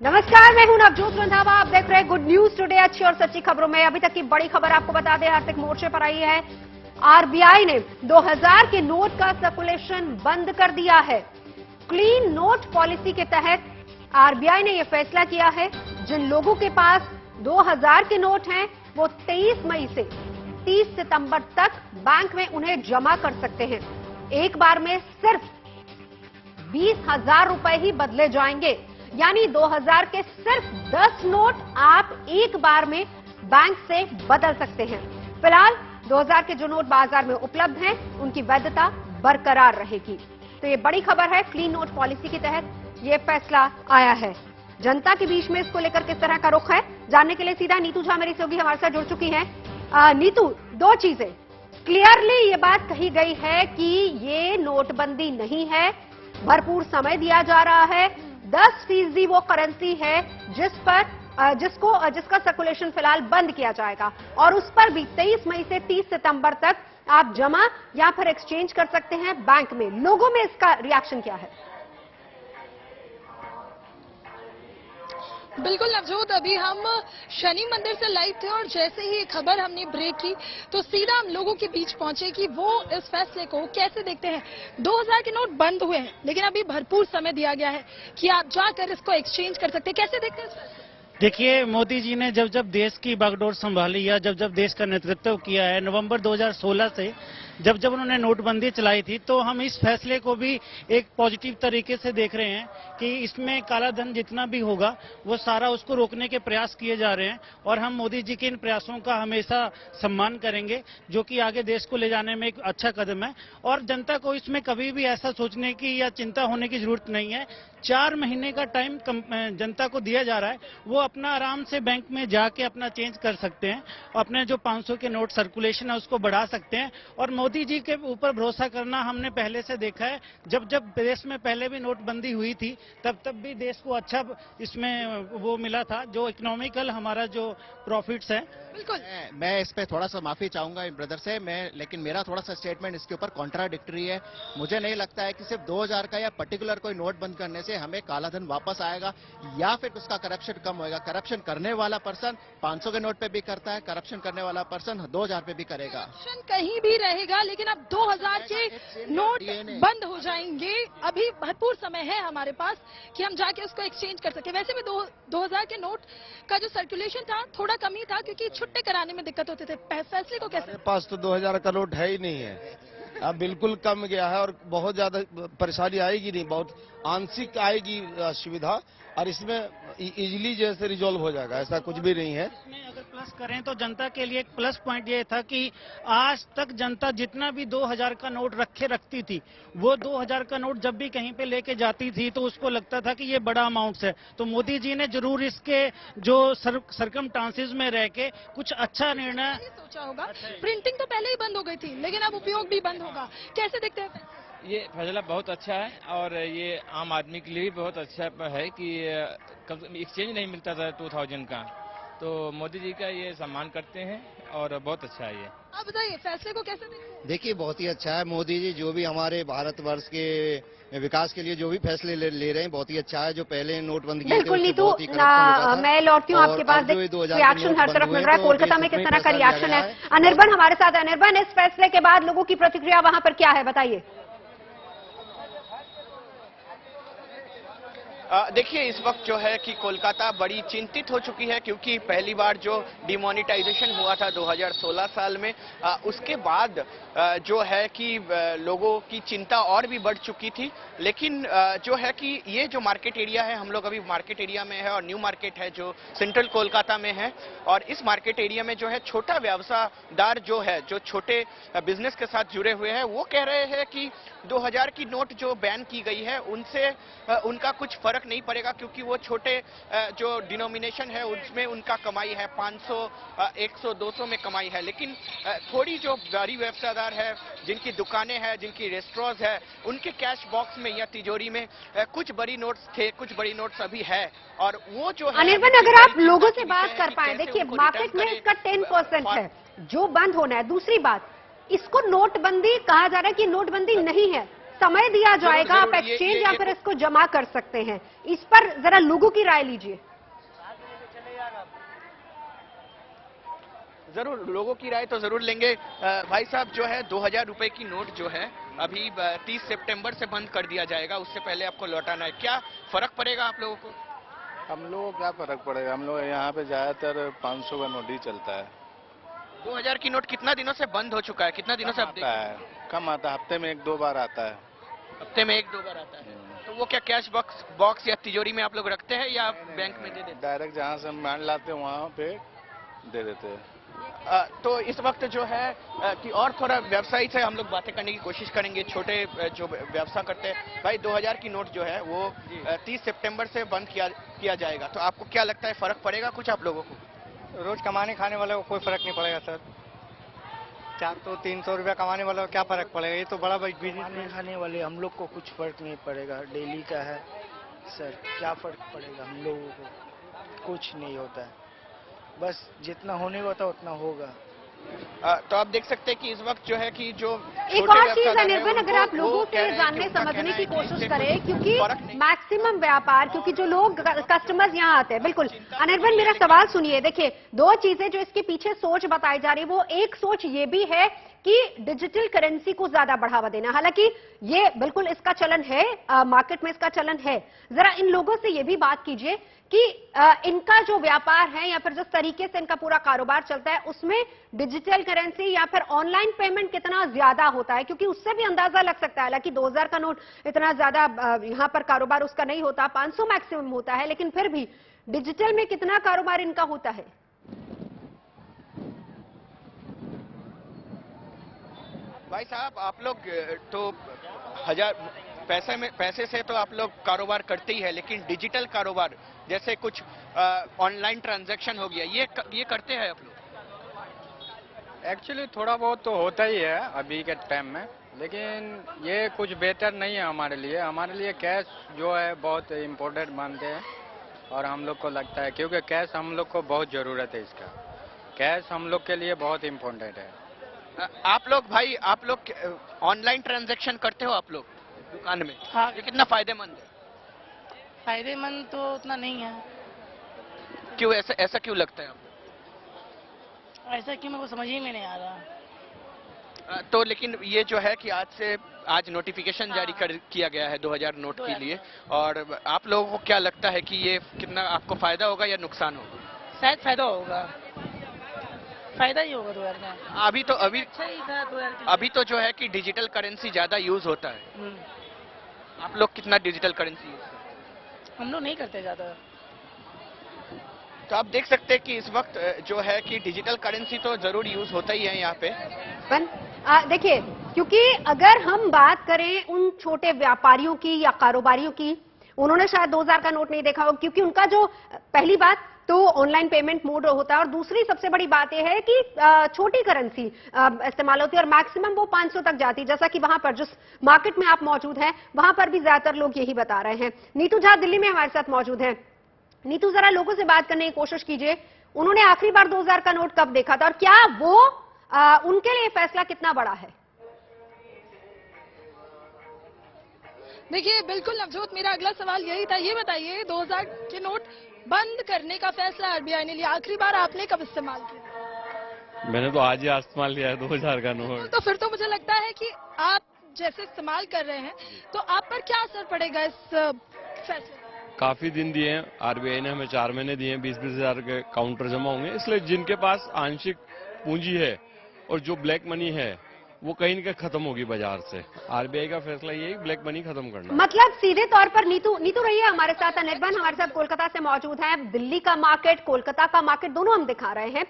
नमस्कार, मैं हूं नवजोत रंधावा। आप देख रहे हैं गुड न्यूज टुडे। अच्छी और सच्ची खबरों में अभी तक की बड़ी खबर आपको बता दें, आर्थिक मोर्चे पर आई है। आरबीआई ने 2000 के नोट का सर्कुलेशन बंद कर दिया है। क्लीन नोट पॉलिसी के तहत आरबीआई ने यह फैसला किया है। जिन लोगों के पास 2000 के नोट हैं, वो 23 मई से 30 सितंबर तक बैंक में उन्हें जमा कर सकते हैं। एक बार में सिर्फ 20,000 रुपए ही बदले जाएंगे, यानी 2000 के सिर्फ 10 नोट आप एक बार में बैंक से बदल सकते हैं। फिलहाल 2000 के जो नोट बाजार में उपलब्ध हैं, उनकी वैधता बरकरार रहेगी। तो ये बड़ी खबर है। क्लीन नोट पॉलिसी के तहत ये फैसला आया है। जनता के बीच में इसको लेकर किस तरह का रुख है, जानने के लिए सीधा नीतू झा मेरी सहयोगी हमारे साथ जुड़ चुकी हैं। नीतू, दो चीजें क्लियरली ये बात कही गई है कि ये नोटबंदी नहीं है, भरपूर समय दिया जा रहा है। 10% वो करेंसी है जिसका सर्कुलेशन फिलहाल बंद किया जाएगा, और उस पर भी 23 मई से 30 सितंबर तक आप जमा या फिर एक्सचेंज कर सकते हैं बैंक में। लोगों में इसका रिएक्शन क्या है? बिल्कुल नवजोत, अभी हम शनि मंदिर से लाइव थे और जैसे ही ये खबर हमने ब्रेक की तो सीधा हम लोगों के बीच पहुंचे कि वो इस फैसले को कैसे देखते हैं। 2000 के नोट बंद हुए हैं, लेकिन अभी भरपूर समय दिया गया है कि आप जाकर इसको एक्सचेंज कर सकते हैं। कैसे देखते हैं इस फैसले? देखिए, मोदी जी ने जब जब देश की बागडोर संभाली या जब जब देश का नेतृत्व किया है, नवंबर 2016 से जब जब उन्होंने नोटबंदी चलाई थी, तो हम इस फैसले को भी एक पॉजिटिव तरीके से देख रहे हैं कि इसमें काला धन जितना भी होगा वो सारा उसको रोकने के प्रयास किए जा रहे हैं, और हम मोदी जी के इन प्रयासों का हमेशा सम्मान करेंगे, जो कि आगे देश को ले जाने में एक अच्छा कदम है। और जनता को इसमें कभी भी ऐसा सोचने की या चिंता होने की जरूरत नहीं है। 4 महीने का टाइम जनता को दिया जा रहा है, वो अपना आराम से बैंक में जाके अपना चेंज कर सकते हैं, अपने जो 500 के नोट सर्कुलेशन है उसको बढ़ा सकते हैं। और मोदी जी के ऊपर भरोसा करना हमने पहले से देखा है। जब जब देश में पहले भी नोटबंदी हुई थी, तब भी देश को अच्छा इसमें वो मिला था, जो इकोनॉमिकल हमारा जो प्रॉफिट्स है। बिल्कुल, मैं इस पे थोड़ा सा माफी चाहूंगा इन ब्रदर से, लेकिन मेरा थोड़ा सा स्टेटमेंट इसके ऊपर कॉन्ट्राडिक्टरी है। मुझे नहीं लगता है कि सिर्फ 2000 का या पर्टिकुलर कोई नोट बंद करने से हमें कालाधन वापस आएगा या फिर उसका करप्शन कम होएगा। करप्शन करने वाला पर्सन 500 के नोट पे भी करता है, करप्शन करने वाला पर्सन 2000 पे भी करेगा। करप्शन कहीं भी रहेगा, लेकिन अब 2000 के नोट बंद हो जाएंगे। अभी भरपूर समय है हमारे पास कि हम जाके उसको एक्सचेंज कर सके। वैसे भी 2000 के नोट का जो सर्कुलेशन था थोड़ा कम ही था, क्योंकि छुट्टे कराने में दिक्कत होते थे। फैसले को कैसे? हमारे पास तो 2000 का नोट है ही नहीं है, अब बिल्कुल कम गया है और बहुत ज्यादा परेशानी आएगी नहीं, बहुत आंशिक आएगी सुविधा, और इसमें इजीली जैसे रिजॉल्व हो जाएगा, ऐसा कुछ भी नहीं है। इसमें अगर प्लस करें तो जनता के लिए एक प्लस पॉइंट ये था कि आज तक जनता जितना भी 2000 का नोट रखती थी, वो 2000 का नोट जब भी कहीं पे लेके जाती थी तो उसको लगता था कि ये बड़ा अमाउंट है। तो मोदी जी ने जरूर इसके जो सरकमस्टांसेस में रह के कुछ अच्छा निर्णय सोचा होगा। प्रिंटिंग तो पहले ही बंद हो गई थी, लेकिन अब उपयोग भी बंद होगा। कैसे देखते हैं? ये फैसला बहुत अच्छा है, और ये आम आदमी के लिए भी बहुत अच्छा है कि एक्सचेंज नहीं मिलता था 2000 का, तो मोदी जी का ये सम्मान करते हैं और बहुत अच्छा है ये। आप बताइए फैसले को कैसे देखते हैं? देखिए, बहुत ही अच्छा है। मोदी जी जो भी हमारे भारतवर्ष के विकास के लिए जो भी फैसले ले रहे हैं, बहुत ही अच्छा है। जो पहले नोटबंदी बिल्कुल नीतू, मैं लौटती हूँ आपके पास। रिएक्शन हर तरफ मिल रहा है। कोलकाता में किस तरह का रिएक्शन है? अनिर्बन हमारे साथ। अनिर्बन, इस फैसले के बाद लोगों की प्रतिक्रिया वहां पर क्या है, बताइए। देखिए, इस वक्त जो है कि कोलकाता बड़ी चिंतित हो चुकी है, क्योंकि पहली बार जो डिमोनेटाइजेशन हुआ था 2016 साल में, उसके बाद जो है कि लोगों की चिंता और भी बढ़ चुकी थी। लेकिन जो है कि ये जो मार्केट एरिया है, हम लोग अभी मार्केट एरिया में है, और न्यू मार्केट है जो सेंट्रल कोलकाता में है, और इस मार्केट एरिया में जो है छोटा व्यवसायदार जो है, जो छोटे बिजनेस के साथ जुड़े हुए हैं, वो कह रहे हैं कि 2000 की नोट जो बैन की गई है उनसे उनका कुछ फर्क नहीं पड़ेगा, क्योंकि वो छोटे जो डिनोमिनेशन है उसमें उनका कमाई है 500, 100, 200 में कमाई है। लेकिन थोड़ी जो बड़ी व्यवसायदार है, जिनकी दुकानें हैं, जिनकी रेस्टोरेंट्स है, उनके कैश बॉक्स में या तिजोरी में कुछ बड़ी नोट्स थे, कुछ बड़ी नोट्स अभी है, और वो जो है। अनिर्बन, अगर आप लोगों से बात कर पाए, देखिए मार्केट में इसका 10% है जो बंद होना है। दूसरी बात, इसको नोटबंदी कहा जा रहा है कि नोटबंदी नहीं है, समय दिया जाएगा, आप जरूर, एक्सचेंज या फिर इसको जमा कर सकते हैं, इस पर जरा लोगों की राय लीजिए। जरूर लोगों की राय तो जरूर लेंगे। भाई साहब, जो है 2000 रुपए की नोट जो है अभी 30 सितंबर से बंद कर दिया जाएगा, उससे पहले आपको लौटाना है, क्या फर्क पड़ेगा आप लोगों को? हम लोगों को क्या फर्क पड़ेगा, हम लोग यहाँ पे ज्यादातर 500 का नोट ही चलता है। 2000 की नोट कितना दिनों से बंद हो चुका है, कितना दिनों से आप आता है, कम आता है, हफ्ते में 1-2 बार आता है। हफ्ते में 1-2 बार आता है, तो वो क्या कैश बॉक्स या तिजोरी में आप लोग रखते हैं या बैंक में दे देते हैं? डायरेक्ट जहाँ से हम माल लाते हैं वहाँ पे दे देते हैं। तो इस वक्त जो है कि और थोड़ा व्यवसायी से हम लोग बातें करने की कोशिश करेंगे, छोटे जो व्यवसाय करते हैं। भाई 2000 की नोट जो है वो 30 सितंबर से बंद किया जाएगा, तो आपको क्या लगता है फर्क पड़ेगा कुछ आप लोगों को? रोज कमाने खाने वाले को कोई फर्क नहीं पड़ेगा सर। 400-300 रुपया कमाने वाले को क्या फर्क पड़ेगा, ये तो बड़ा बिजनेस। खाने वाले हम लोग को कुछ फर्क नहीं पड़ेगा, डेली का है सर, क्या फर्क पड़ेगा हम लोगों को, कुछ नहीं होता है, बस जितना होने का था उतना होगा। तो आप देख सकते हैं कि इस वक्त जो है कि जो एक और चीज अनिर्बन, अगर आप लोगों से जानने समझने की कोशिश करें, क्योंकि मैक्सिमम व्यापार, क्योंकि जो लोग कस्टमर्स यहाँ आते हैं, बिल्कुल अनिर्बन मेरा सवाल सुनिए। देखिए, दो चीजें जो इसके पीछे सोच बताई जा रही है, वो एक सोच ये भी है कि डिजिटल करेंसी को ज्यादा बढ़ावा देना, हालांकि ये बिल्कुल इसका चलन है, मार्केट में इसका चलन है। जरा इन लोगों से ये भी बात कीजिए कि इनका जो व्यापार है या फिर जिस तरीके से इनका पूरा कारोबार चलता है, उसमें डिजिटल करेंसी या फिर ऑनलाइन पेमेंट कितना ज्यादा होता है, क्योंकि उससे भी अंदाजा लग सकता है। हालांकि 2000 का नोट इतना ज्यादा यहां पर कारोबार उसका नहीं होता, 500 मैक्सिमम होता है, लेकिन फिर भी डिजिटल में कितना कारोबार इनका होता है? भाई साहब, आप लोग तो पैसे से तो आप लोग कारोबार करते ही है, लेकिन डिजिटल कारोबार जैसे कुछ ऑनलाइन ट्रांजैक्शन हो गया, ये करते हैं आप लोग? एक्चुअली थोड़ा बहुत तो होता ही है अभी के टाइम में, लेकिन ये कुछ बेहतर नहीं है हमारे लिए। हमारे लिए कैश जो है बहुत इम्पोर्टेंट मानते हैं और हम लोग को लगता है, क्योंकि कैश हम लोग को बहुत ज़रूरत है, इसका कैश हम लोग के लिए बहुत इम्पोर्टेंट है। आप लोग ऑनलाइन ट्रांजैक्शन करते हो आप लोग दुकान में? हाँ। ये कितना फायदेमंद है? फायदेमंद तो उतना नहीं है। क्यों ऐसा क्यों लगता है आपको? ऐसा क्यों, मेरे को समझ ही में नहीं आ रहा। तो लेकिन ये जो है कि आज नोटिफिकेशन जारी किया गया है 2000 नोट के लिए, और आप लोगों को क्या लगता है कि ये कितना आपको फायदा होगा या नुकसान होगा? शायद फायदा होगा, फायदा ही होगा 2000 का। अभी अच्छा ही था 2000 का। अभी तो जो है कि डिजिटल करेंसी ज्यादा यूज होता है। आप लोग कितना डिजिटल करेंसी यूज करते हैं? हम लोग नहीं करते ज्यादा। तो आप देख सकते हैं कि इस वक्त जो है कि डिजिटल करेंसी तो जरूर यूज होता ही है यहाँ पे। देखिए, क्योंकि अगर हम बात करें उन छोटे व्यापारियों की या कारोबारियों की, उन्होंने शायद 2000 का नोट नहीं देखा हो, क्योंकि उनका जो पहली बात तो ऑनलाइन पेमेंट मोड होता है, और दूसरी सबसे बड़ी बात यह है कि छोटी करेंसी इस्तेमाल होती है और मैक्सिमम वो 500 तक जाती है, जैसा कि वहां पर जिस मार्केट में आप मौजूद हैं वहां पर भी ज्यादातर लोग यही बता रहे हैं। नीतू झा दिल्ली में हमारे साथ मौजूद हैं। नीतू, जरा लोगों से बात करने की कोशिश कीजिए, उन्होंने आखिरी बार 2000 का नोट कब देखा था और क्या वो उनके लिए फैसला कितना बड़ा है? देखिए, बिल्कुल नवजोत, मेरा अगला सवाल यही था। ये बताइए, 2000 के नोट बंद करने का फैसला आरबीआई ने लिया, आखिरी बार आपने कब इस्तेमाल किया? मैंने तो आज ही इस्तेमाल किया है 2000 का नोट। तो फिर तो मुझे लगता है कि आप जैसे इस्तेमाल कर रहे हैं तो आप पर क्या असर पड़ेगा इस फैसले? काफी दिन दिए हैं आरबीआई ने हमें, 4 महीने दिए हैं, 20-20 हजार के काउंटर जमा होंगे, इसलिए जिनके पास आंशिक पूंजी है और जो ब्लैक मनी है वो कहीं न कहीं खत्म होगी बाजार से। आरबीआई का फैसला ये है ब्लैक मनी खत्म करना। मतलब सीधे तौर पर नीतू रही है हमारे साथ, अनिर्बन हमारे साथ कोलकाता से मौजूद है। दिल्ली का मार्केट, कोलकाता का मार्केट दोनों हम दिखा रहे हैं।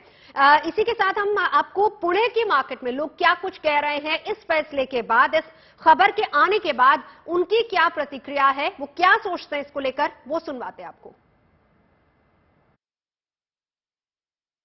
इसी के साथ हम आपको पुणे की मार्केट में लोग क्या कुछ कह रहे हैं इस फैसले के बाद, इस खबर के आने के बाद उनकी क्या प्रतिक्रिया है, वो क्या सोचते हैं इसको लेकर, वो सुनवाते हैं आपको।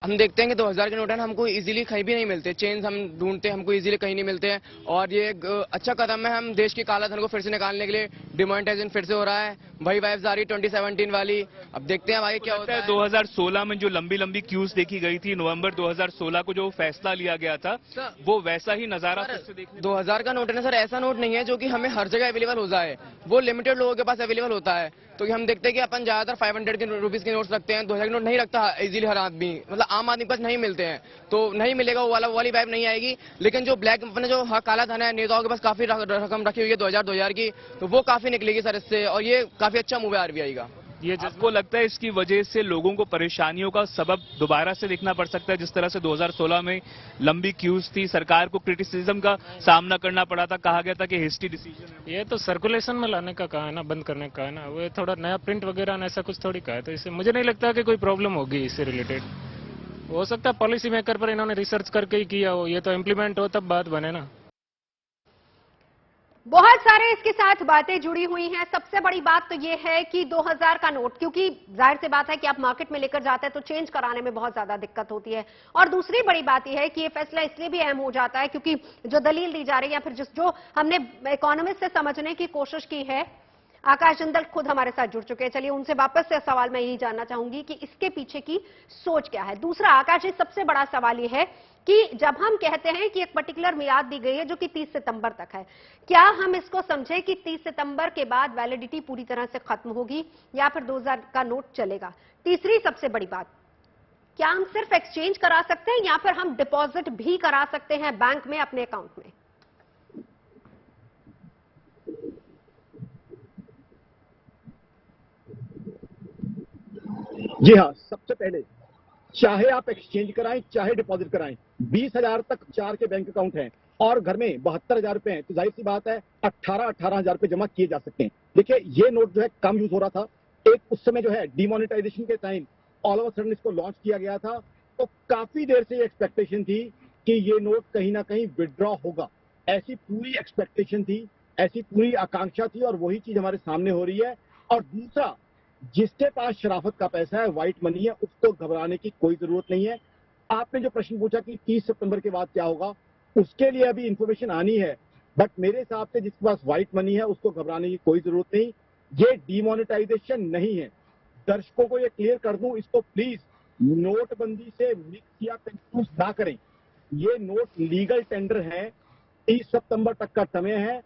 हम देखते हैं कि 2000 के नोट हैं हमको इजीली कहीं भी नहीं मिलते, चेंज हम ढूंढते हैं हमको इजीली कहीं नहीं मिलते हैं। और ये एक अच्छा कदम है, हम देश के काला धन को फिर से निकालने के लिए डिमोनेटाइजेशन फिर से हो रहा है, वही वाइब्स आ रही 2017 वाली। अब देखते हैं भाई क्या होता है। 2016 में जो लंबी लंबी क्यूज देखी गई थी, नवंबर 2016 को जो फैसला लिया गया था, वो वैसा ही नजारा फिर से देखने। 2000 का नोट है ना सर, ऐसा नोट नहीं है जो कि हमें हर जगह अवेलेबल हो जाए, वो लिमिटेड लोगों के पास अवेलेबल होता है। तो हम देखते हैं कि अपन ज्यादातर 500 के रुपीज के नोट्स रखते हैं, 2000 के नोट नहीं रखता इजीली हर आदमी, मतलब आम आदमी के पास नहीं मिलते हैं, तो नहीं मिलेगा, वो वाली वाइब नहीं आएगी। लेकिन जो ब्लैक अपने जो काला धन है, नेताओं के पास काफी रकम रखी हुई है 2000 की, तो वो काफी निकलेगी सर इससे, और ये काफी अच्छा मूव है आरबीआई का। ये आपको लगता है इसकी वजह से लोगों को परेशानियों का सबब दोबारा से देखना पड़ सकता है, जिस तरह से 2016 में लंबी क्यूज थी, सरकार को क्रिटिसिज्म का सामना करना पड़ा था, कहा गया था कि हिस्ट्री डिसीजन है। ये तो सर्कुलेशन में लाने का कहा है ना, बंद करने का है ना, वो थोड़ा नया प्रिंट वगैरह ऐसा कुछ थोड़ी कहा है, तो इससे मुझे नहीं लगता कि कोई प्रॉब्लम होगी इससे रिलेटेड। हो सकता है पॉलिसी मेकर पर इन्होंने रिसर्च करके ही किया हो, ये तो इम्प्लीमेंट हो तब बात बने ना। बहुत सारे इसके साथ बातें जुड़ी हुई हैं। सबसे बड़ी बात तो यह है कि 2000 का नोट, क्योंकि जाहिर सी बात है कि आप मार्केट में लेकर जाते हैं तो चेंज कराने में बहुत ज्यादा दिक्कत होती है। और दूसरी बड़ी बात यह है कि यह फैसला इसलिए भी अहम हो जाता है क्योंकि जो दलील दी जा रही है या फिर जो हमने इकोनॉमिस्ट से समझने की कोशिश की है, आकाश जिंदल खुद हमारे साथ जुड़ चुके हैं। चलिए उनसे वापस से सवाल मैं यही जानना चाहूंगी कि इसके पीछे की सोच क्या है। दूसरा आकाश जी, सबसे बड़ा सवाल यह है कि जब हम कहते हैं कि एक पर्टिकुलर मियाद दी गई है जो कि 30 सितंबर तक है, क्या हम इसको समझे कि 30 सितंबर के बाद वैलिडिटी पूरी तरह से खत्म होगी या फिर 2000 का नोट चलेगा? तीसरी सबसे बड़ी बात, क्या हम सिर्फ एक्सचेंज करा सकते हैं या फिर हम डिपॉजिट भी करा सकते हैं बैंक में अपने अकाउंट में? जी हाँ, सबसे पहले चाहे आप एक्सचेंज कराएं चाहे डिपॉजिट कराएं, 20,000 तक 4 के बैंक अकाउंट हैं और घर में 72,000 रुपए हैं, तो जाहिर सी बात है 18,000 रुपए जमा किए जा सकते हैं। देखिए ये नोट जो है कम यूज हो रहा था, एक उस समय जो है डिमोनेटाइजेशन के टाइम ऑल ओवर सडन इसको लॉन्च किया गया था, तो काफी देर से ये एक्सपेक्टेशन थी कि ये नोट कहीं ना कहीं विड्रॉ होगा, ऐसी पूरी एक्सपेक्टेशन थी, ऐसी पूरी आकांक्षा थी और वही चीज हमारे सामने हो रही है। और दूसरा, जिसके पास शराफत का पैसा है, व्हाइट मनी है, उसको घबराने की कोई जरूरत नहीं है। आपने जो प्रश्न पूछा कि 30 सितंबर के बाद क्या होगा, उसके लिए अभी इंफॉर्मेशन आनी है, बट मेरे हिसाब से जिसके पास व्हाइट मनी है उसको घबराने की कोई जरूरत नहीं। ये डिमोनेटाइजेशन नहीं है, दर्शकों को ये क्लियर कर दूं, इसको प्लीज नोटबंदी से मिक्स या कंफ्यूज ना करें। ये नोट लीगल टेंडर है, 30 सितंबर तक का समय है,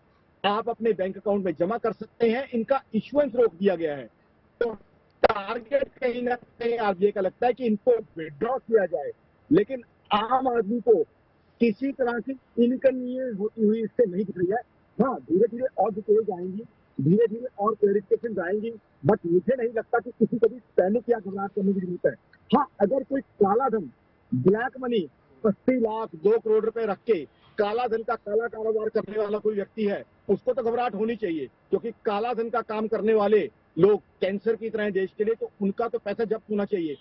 आप अपने बैंक अकाउंट में जमा कर सकते हैं, इनका इश्यूएंस रोक दिया गया है। तो टारगेट कहीं ना कहीं आरबीआई का लगता है कि इनको विड्रॉ किया जाए, लेकिन आम आदमी को किसी तरह की इनकन्वीनियंस होती हुई इससे नहीं दिख रही है। हाँ, धीरे धीरे और डिटेल्स आएंगी, धीरे धीरे और क्लैरिफिकेशन आएंगी, बट मुझे नहीं लगता कि किसी को भी पैनिक या घबराहट करने की जरूरत है। हाँ, अगर कोई काला धन, ब्लैक मनी 80 लाख 2 करोड़ रुपए रख के काला धन का काला कारोबार करने वाला कोई व्यक्ति है, उसको तो घबराहट होनी चाहिए, क्योंकि काला धन का काम करने वाले लोग कैंसर की तरह देश के लिए, तो उनका तो पैसा जब्त होना चाहिए।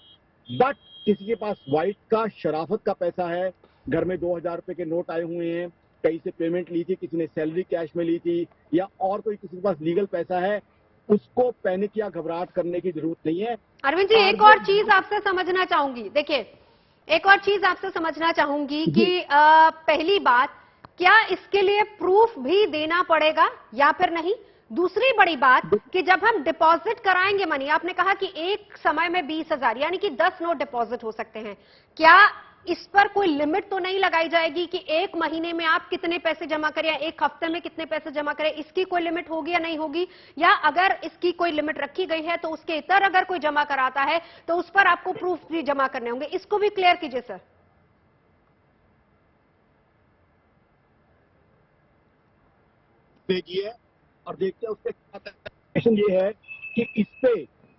बट किसी के पास व्हाइट का शराफत का पैसा है, घर में 2000 रुपए के नोट आए हुए हैं, कहीं से पेमेंट ली थी, किसी ने सैलरी कैश में ली थी, या और कोई किसी के पास लीगल पैसा है, उसको पैनिक या घबराहट करने की जरूरत नहीं है। अरविंद जी, एक और चीज आपसे समझना चाहूंगी, देखिए एक और चीज आपसे समझना चाहूंगी कि पहली बात, क्या इसके लिए प्रूफ भी देना पड़ेगा या फिर नहीं? दूसरी बड़ी बात कि जब हम डिपॉजिट कराएंगे मनी, आपने कहा कि एक समय में 20,000 यानी कि 10 नोट डिपॉजिट हो सकते हैं, क्या इस पर कोई लिमिट तो नहीं लगाई जाएगी कि एक महीने में आप कितने पैसे जमा करें या एक हफ्ते में कितने पैसे जमा करें? इसकी कोई लिमिट होगी या नहीं होगी? या अगर इसकी कोई लिमिट रखी गई है तो उसके इतर अगर कोई जमा कराता है तो उस पर आपको प्रूफ भी जमा करने होंगे? इसको भी क्लियर कीजिए सर। भेजिए और देखते हैं उसके साथ ये है कि इस पे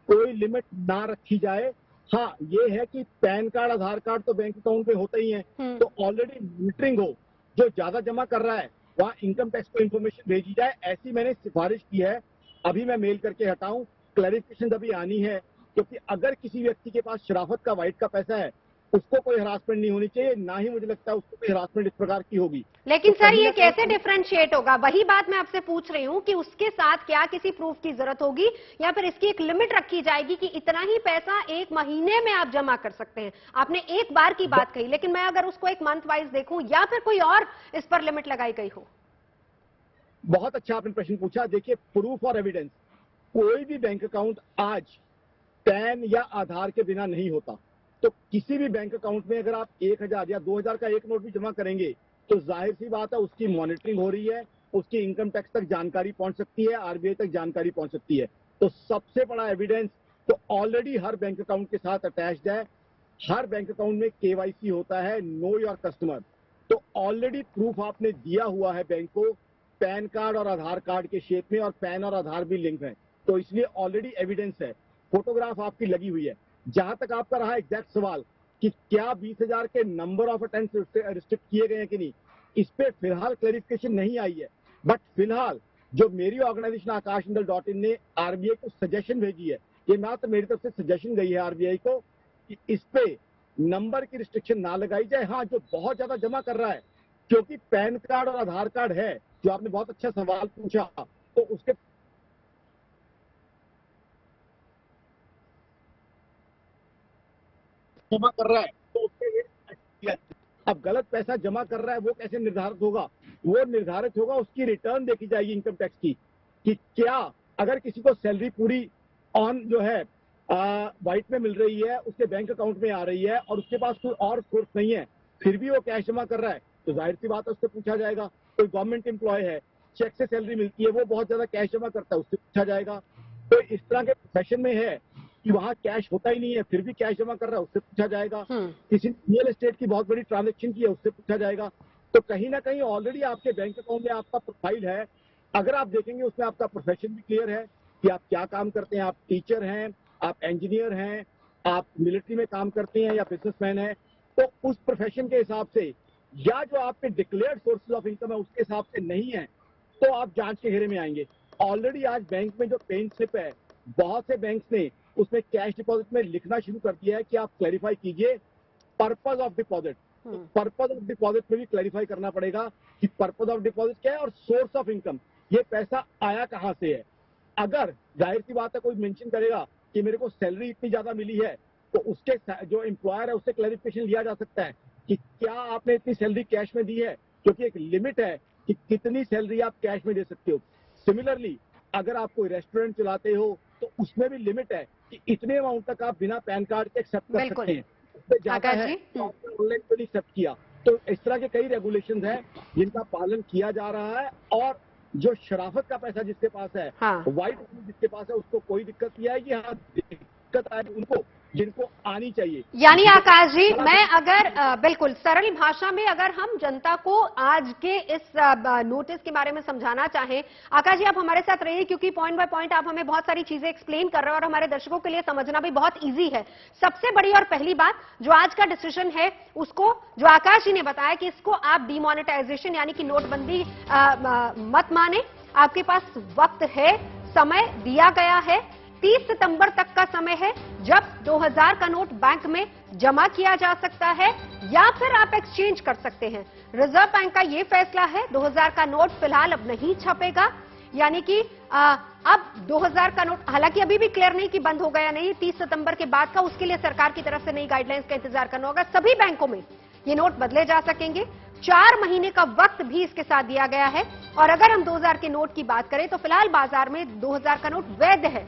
कोई लिमिट ना रखी जाए। हाँ, ये है कि पैन कार्ड, आधार कार्ड तो बैंक अकाउंट पे होते ही हैं, तो ऑलरेडी मॉनिटरिंग हो, जो ज्यादा जमा कर रहा है वहां इनकम टैक्स को इन्फॉर्मेशन भेजी जाए, ऐसी मैंने सिफारिश की है। अभी मैं मेल करके हटाऊं, क्लैरिफिकेशन अभी आनी है, क्योंकि अगर किसी व्यक्ति के पास शराफत का व्हाइट का पैसा है उसको कोई हरासमेंट नहीं होनी चाहिए, ना ही मुझे लगता है उसको कोई हरासमेंट इस प्रकार की होगी। लेकिन तो सर कहीं ये ना कहीं- कैसे डिफरेंशिएट होगा? वही बात मैं आपसे पूछ रही हूं कि उसके साथ क्या किसी प्रूफ की जरूरत होगी या फिर इसकी एक लिमिट रखी जाएगी कि इतना ही पैसा एक महीने में आप जमा कर सकते हैं? आपने एक बार की बात कही, लेकिन मैं अगर उसको एक मंथ वाइज देखूं या फिर कोई और इस पर लिमिट लगाई गई हो? बहुत अच्छा आपने प्रश्न पूछा। देखिए, प्रूफ और एविडेंस, कोई भी बैंक अकाउंट आज पैन या आधार के बिना नहीं होता। तो किसी भी बैंक अकाउंट में अगर आप 1000 या 2000 का एक नोट भी जमा करेंगे तो जाहिर सी बात है उसकी मॉनिटरिंग हो रही है, उसकी इनकम टैक्स तक जानकारी पहुंच सकती है, आरबीआई तक जानकारी पहुंच सकती है। तो सबसे बड़ा एविडेंस तो ऑलरेडी हर बैंक अकाउंट के साथ अटैच्ड है। हर बैंक अकाउंट में केवाईसी होता है, नो योर कस्टमर। तो ऑलरेडी प्रूफ आपने दिया हुआ है बैंक को, पैन कार्ड और आधार कार्ड के शेप में, और पैन और आधार भी लिंक है, तो इसलिए ऑलरेडी एविडेंस है, फोटोग्राफ आपकी लगी हुई है। जहां तक आपका रहा एग्जैक्ट सवाल कि क्या 20,000 के नंबर ऑफ अटेम्प्ट रिस्ट्रिक्ट किए गए हैं कि नहीं, इस पे फिलहाल क्लैरिफिकेशन नहीं आई है। बट फिलहाल जो मेरी ऑर्गेनाइजेशन akashjindal.in ने आरबीआई को सजेशन भेजी है, ये मात्र मेरी तरफ से सजेशन गई है आरबीआई को कि इस पे नंबर की रिस्ट्रिक्शन ना लगाई जाए। हाँ, जो बहुत ज्यादा जमा कर रहा है, क्योंकि पैन कार्ड और आधार कार्ड है, जो आपने बहुत अच्छा सवाल पूछा, तो उसके जमा कर रहा है तो उसके अब गलत पैसा जमा कर रहा है वो कैसे निर्धारित होगा? वो निर्धारित होगा, उसकी रिटर्न देखी जाएगी इनकम टैक्स की कि क्या अगर किसी को सैलरी पूरी ऑन जो है वाइट में मिल रही है, उसके बैंक अकाउंट में आ रही है और उसके पास कोई और सोर्स नहीं है, फिर भी वो कैश जमा कर रहा है, तो जाहिर सी बात है उससे पूछा जाएगा। कोई गवर्नमेंट एम्प्लॉय है, चेक से सैलरी मिलती है, वो बहुत ज्यादा कैश जमा करता है, उससे पूछा जाएगा। तो इस तरह के प्रोफेशन में है कि वहां कैश होता ही नहीं है, फिर भी कैश जमा कर रहा है, उससे पूछा जाएगा। किसी रियल एस्टेट की बहुत बड़ी ट्रांजैक्शन की है, उससे पूछा जाएगा। तो कहीं ना कहीं ऑलरेडी आपके बैंक अकाउंट में आपका प्रोफाइल है। अगर आप देखेंगे उसमें आपका प्रोफेशन भी क्लियर है कि आप क्या काम करते हैं। आप टीचर हैं, आप इंजीनियर हैं, आप मिलिट्री में काम करते हैं या बिजनेसमैन हैं, तो उस प्रोफेशन के हिसाब से या जो आपके डिक्लेयर्ड सोर्सेज ऑफ इनकम है उसके हिसाब से नहीं है, तो आप जांच के घेरे में आएंगे। ऑलरेडी आज बैंक में जो पेन स्लिप है, बहुत से बैंक्स ने उसमें कैश डिपॉजिट में लिखना शुरू कर दिया है कि आप क्लैरिफाई कीजिए purpose of deposit. Purpose of deposit में भी क्लैरिफाई करना पड़ेगा कि पर्पज ऑफ डिपॉजिट क्या है और सोर्स ऑफ इनकम, ये पैसा आया कहां से है। अगर जाहिर सी बात है कोई मेंशन करेगा कि मेरे को सैलरी इतनी ज्यादा मिली है, तो उसके जो एम्प्लॉयर है उससे क्लैरिफिकेशन लिया जा सकता है कि क्या आपने इतनी सैलरी कैश में दी है, क्योंकि एक लिमिट है कि कितनी सैलरी आप कैश में दे सकते हो। सिमिलरली अगर आप कोई रेस्टोरेंट चलाते हो तो उसमें भी लिमिट है कि इतने अमाउंट तक आप बिना पैन कार्ड के एक्सेप्ट कर सकते हैं, उससे ज्यादा है तो आपने ऑनलाइन पे नहीं एक्सेप्ट किया। तो इस तरह के कई रेगुलेशंस हैं जिनका पालन किया जा रहा है, और जो शराफत का पैसा जिसके पास है, व्हाइट जिसके पास है, उसको कोई दिक्कत नहीं आएगी। हाँ, दिक्कत आएगी उनको जिनको आनी चाहिए। यानी आकाश जी, मैं अगर बिल्कुल सरल भाषा में अगर हम जनता को आज के इस नोटिस के बारे में समझाना चाहें, आकाश जी आप हमारे साथ रहिए, क्योंकि पॉइंट बाय पॉइंट आप हमें बहुत सारी चीजें एक्सप्लेन कर रहे हैं और हमारे दर्शकों के लिए समझना भी बहुत इजी है। सबसे बड़ी और पहली बात, जो आज का डिसीजन है उसको, जो आकाश जी ने बताया कि इसको आप डिमोनेटाइजेशन यानी कि नोटबंदी मत माने, आपके पास वक्त है, समय दिया गया है, 30 सितंबर तक का समय है जब 2000 का नोट बैंक में जमा किया जा सकता है या फिर आप एक्सचेंज कर सकते हैं। रिजर्व बैंक का यह फैसला है, 2000 का नोट फिलहाल अब नहीं छपेगा, यानी कि अब 2000 का नोट, हालांकि अभी भी क्लियर नहीं कि बंद होगा या नहीं, 30 सितंबर के बाद का, उसके लिए सरकार की तरफ से नई गाइडलाइंस का इंतजार करना होगा। सभी बैंकों में ये नोट बदले जा सकेंगे, 4 महीने का वक्त भी इसके साथ दिया गया है। और अगर हम 2000 के नोट की बात करें तो फिलहाल बाजार में 2000 का नोट वैध है।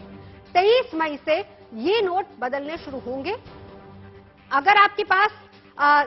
23 मई से ये नोट बदलने शुरू होंगे। अगर आपके पास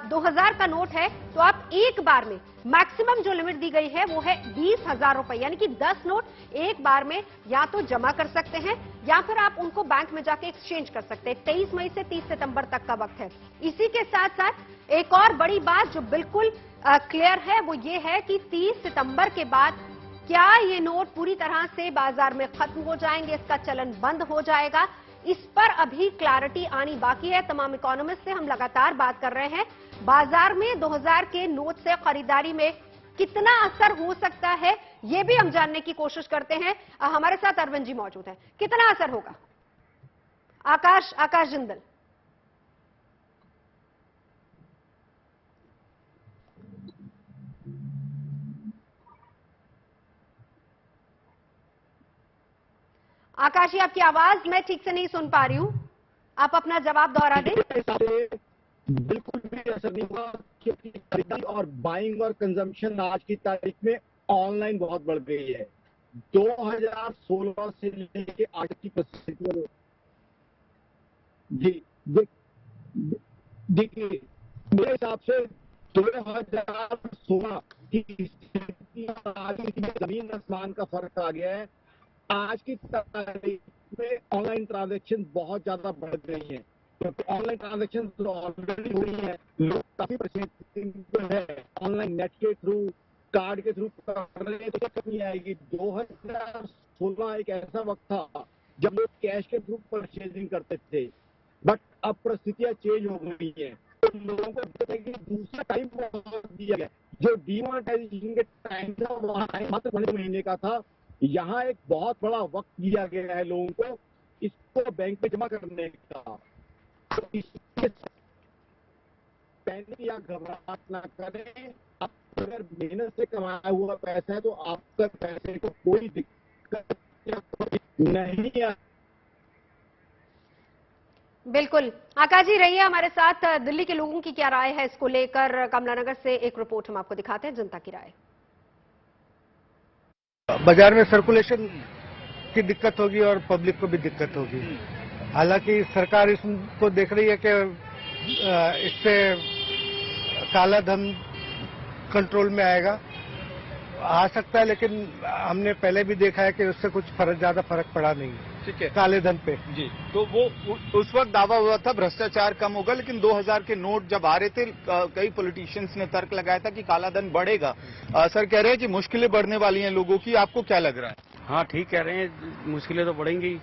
2000 का नोट है तो आप एक बार में, मैक्सिमम जो लिमिट दी गई है वो है 20,000 रुपए, यानी कि 10 नोट एक बार में या तो जमा कर सकते हैं या फिर आप उनको बैंक में जाके एक्सचेंज कर सकते हैं। 23 मई से 30 सितंबर तक का वक्त है। इसी के साथ साथ एक और बड़ी बात जो बिल्कुल क्लियर है वो ये है कि 30 सितंबर के बाद क्या ये नोट पूरी तरह से बाजार में खत्म हो जाएंगे, इसका चलन बंद हो जाएगा, इस पर अभी क्लैरिटी आनी बाकी है। तमाम इकोनॉमिस्ट से हम लगातार बात कर रहे हैं। बाजार में 2000 के नोट से खरीदारी में कितना असर हो सकता है, ये भी हम जानने की कोशिश करते हैं। हमारे साथ अरविंद जी मौजूद हैं। कितना असर होगा? आकाश जिंदल। आकाश जी, आपकी आवाज मैं ठीक से नहीं सुन पा रही हूं, आप अपना जवाब दोहरा दें। बिल्कुल भी असर नहीं हुआ, क्योंकि खरीदारी और बाइंग और कंजम्पशन आज की तारीख में ऑनलाइन बहुत बढ़ गई है। 2016 से लेके आज की परिस्थिति जी देखिए, मेरे हिसाब से 2016 की स्थिति आज की जमीन आसमान का फर्क आ गया है। आज की तारीख में ऑनलाइन ट्रांजैक्शन बहुत ज्यादा बढ़ गई है, क्योंकि ऑनलाइन ट्रांजैक्शन ऑलरेडी हो रही है। लोग काफी प्रचलित है, ऑनलाइन नेट के थ्रू, कार्ड के थ्रू कर रहे हैं, तो क्या कमी आएगी। 2016 एक ऐसा वक्त था जब लोग कैश के थ्रू परचेजिंग करते थे, बट अब परिस्थितियां चेंज हो गई हैं, तो लोगों को दूसरा टाइम दिया गया। जो डीमोनेटाइजेशन के टाइम था वहाँ मात्र 12 महीने का था, यहाँ एक बहुत बड़ा वक्त दिया गया है लोगों को इसको बैंक में जमा करने का। तो इसके पैनिक या घबराहट ना करें। आप अगर मेहनत से कमाया हुआ पैसा है तो आपका पैसे को कोई दिक्कत नहीं है। बिल्कुल, आकाश जी रहिए हमारे साथ। दिल्ली के लोगों की क्या राय है इसको लेकर, कमलानगर से एक रिपोर्ट हम आपको दिखाते हैं, जनता की राय। बाजार में सर्कुलेशन की दिक्कत होगी और पब्लिक को भी दिक्कत होगी। हालांकि सरकार इसको देख रही है कि इससे काला धन कंट्रोल में आएगा, आ सकता है, लेकिन हमने पहले भी देखा है कि उससे कुछ ज्यादा फर्क पड़ा नहीं है। ठीक है, काले धन पे जी। तो वो उस वक्त दावा हुआ था भ्रष्टाचार कम होगा, लेकिन 2000 के नोट जब आ रहे थे कई पॉलिटिशियंस ने तर्क लगाया था कि काला धन बढ़ेगा। सर कह रहे हैं कि मुश्किलें बढ़ने वाली हैं लोगों की, आपको क्या लग रहा है? हाँ ठीक कह रहे हैं, मुश्किलें तो बढ़ेंगी,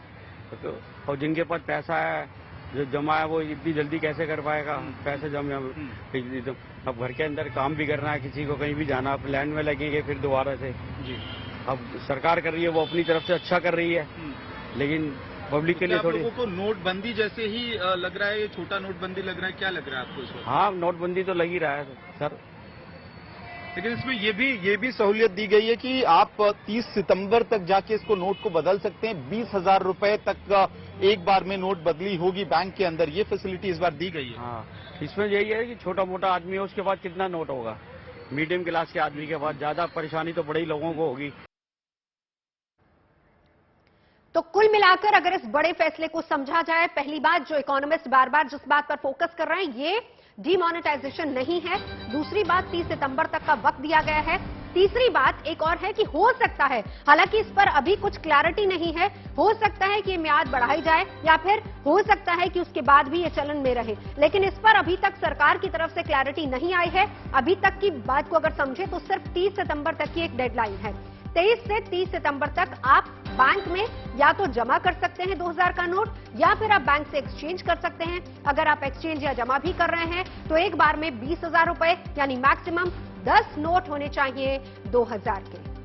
और जिनके पास पैसा है, जो जमा है, वो इतनी जल्दी कैसे कर पाएगा पैसे जमा। अब घर के अंदर काम भी करना है, किसी को कहीं भी जाना, अब लैंड में लगेंगे फिर दोबारा से जी। अब सरकार कर रही है, वो अपनी तरफ से अच्छा कर रही है, लेकिन पब्लिक के लिए थोड़ी। लोगों को नोटबंदी जैसे ही लग रहा है, ये छोटा नोटबंदी लग रहा है, क्या लग रहा है आपको इस वक्त? हाँ, नोटबंदी तो लग ही रहा है सर, लेकिन इसमें ये भी सहूलियत दी गई है कि आप 30 सितंबर तक जाके इसको नोट को बदल सकते हैं। 20,000 रुपए तक एक बार में नोट बदली होगी बैंक के अंदर, ये फैसिलिटी इस बार दी गई है। हाँ, इसमें यही है कि छोटा मोटा आदमी है, उसके पास कितना नोट होगा, मीडियम क्लास के आदमी के पास ज्यादा परेशानी तो बड़े लोगों को होगी। तो कुल मिलाकर अगर इस बड़े फैसले को समझा जाए, पहली बात जो इकोनॉमिस्ट बार बार जिस बात पर फोकस कर रहे हैं, ये डीमोनेटाइजेशन नहीं है। दूसरी बात, 30 सितंबर तक का वक्त दिया गया है। तीसरी बात एक और है कि हो सकता है, हालांकि इस पर अभी कुछ क्लैरिटी नहीं है, हो सकता है कि ये म्याद बढ़ाई जाए या फिर हो सकता है कि उसके बाद भी ये चलन में रहे, लेकिन इस पर अभी तक सरकार की तरफ से क्लैरिटी नहीं आई है। अभी तक की बात को अगर समझे तो सिर्फ 30 सितंबर तक की एक डेडलाइन है। 23 से 30 सितंबर तक आप बैंक में या तो जमा कर सकते हैं 2000 का नोट, या फिर आप बैंक से एक्सचेंज कर सकते हैं। अगर आप एक्सचेंज या जमा भी कर रहे हैं तो एक बार में 20,000 रुपए यानी मैक्सिमम 10 नोट होने चाहिए 2000 के।